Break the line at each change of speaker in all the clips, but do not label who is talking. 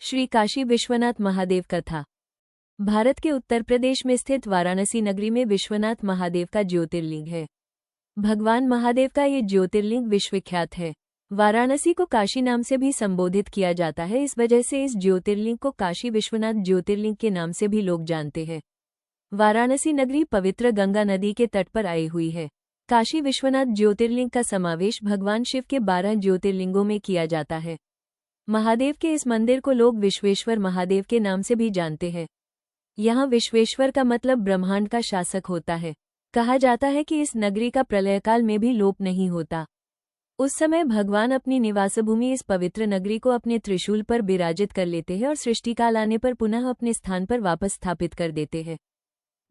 श्री काशी विश्वनाथ महादेव कथा। भारत के उत्तर प्रदेश में स्थित वाराणसी नगरी में विश्वनाथ महादेव का ज्योतिर्लिंग है। भगवान महादेव का ये ज्योतिर्लिंग विश्वविख्यात है। वाराणसी को काशी नाम से भी संबोधित किया जाता है, इस वजह से इस ज्योतिर्लिंग को काशी विश्वनाथ ज्योतिर्लिंग के नाम से भी लोग जानते हैं। वाराणसी नगरी पवित्र गंगा नदी के तट पर आई हुई है। काशी विश्वनाथ ज्योतिर्लिंग का समावेश भगवान शिव के 12 ज्योतिर्लिंगों में किया जाता है। महादेव के इस मंदिर को लोग विश्वेश्वर महादेव के नाम से भी जानते हैं। यहाँ विश्वेश्वर का मतलब ब्रह्मांड का शासक होता है। कहा जाता है कि इस नगरी का प्रलयकाल में भी लोप नहीं होता। उस समय भगवान अपनी निवास भूमि इस पवित्र नगरी को अपने त्रिशूल पर विराजित कर लेते हैं और सृष्टिकाल आने पर पुनः अपने स्थान पर वापस स्थापित कर देते हैं।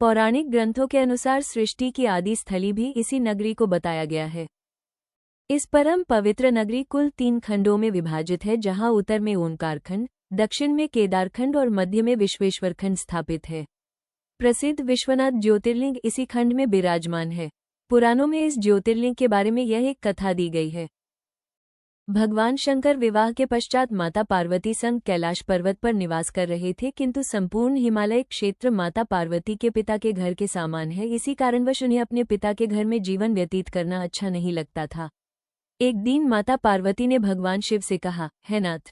पौराणिक ग्रंथों के अनुसार सृष्टि की आदि स्थली भी इसी नगरी को बताया गया है। इस परम पवित्र नगरी कुल 3 खंडों में विभाजित है, जहां उत्तर में ओंकार खंड, दक्षिण में केदार खंड और मध्य में विश्वेश्वर खंड स्थापित है। प्रसिद्ध विश्वनाथ ज्योतिर्लिंग इसी खंड में विराजमान है। पुराणों में इस ज्योतिर्लिंग के बारे में यह एक कथा दी गई है। भगवान शंकर विवाह के पश्चात माता पार्वती संग कैलाश पर्वत पर निवास कर रहे थे, किंतु संपूर्ण हिमालय क्षेत्र माता पार्वती के पिता के घर के समान है। इसी कारणवश उन्हें अपने पिता के घर में जीवन व्यतीत करना अच्छा नहीं लगता था। एक दिन माता पार्वती ने भगवान शिव से कहा, हे नाथ,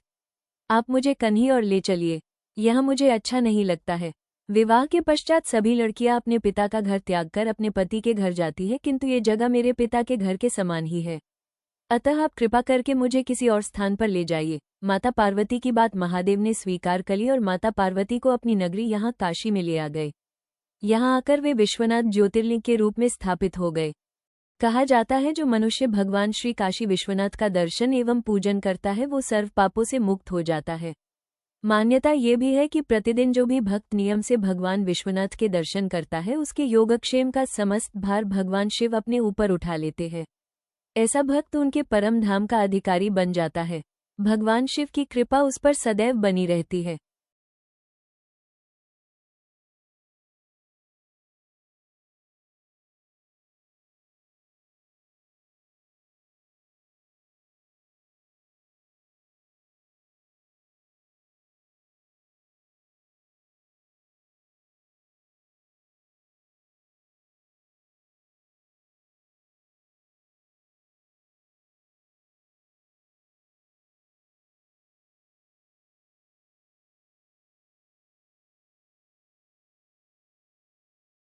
आप मुझे कन्ही और ले चलिए, यह मुझे अच्छा नहीं लगता है। विवाह के पश्चात सभी लड़कियां अपने पिता का घर त्याग कर अपने पति के घर जाती है, किंतु ये जगह मेरे पिता के घर के समान ही है, अतः आप कृपा करके मुझे किसी और स्थान पर ले जाइए। माता पार्वती की बात महादेव ने स्वीकार कर ली और माता पार्वती को अपनी नगरी यहाँ काशी में ले आ गए। यहाँ आकर वे विश्वनाथ ज्योतिर्लिंग के रूप में स्थापित हो गए। कहा जाता है जो मनुष्य भगवान श्री काशी विश्वनाथ का दर्शन एवं पूजन करता है वो सर्व पापों से मुक्त हो जाता है। मान्यता ये भी है कि प्रतिदिन जो भी भक्त नियम से भगवान विश्वनाथ के दर्शन करता है उसके योगक्षेम का समस्त भार भगवान शिव अपने ऊपर उठा लेते हैं। ऐसा भक्त उनके परम धाम का अधिकारी बन जाता है। भगवान शिव की कृपा उस पर सदैव बनी रहती है।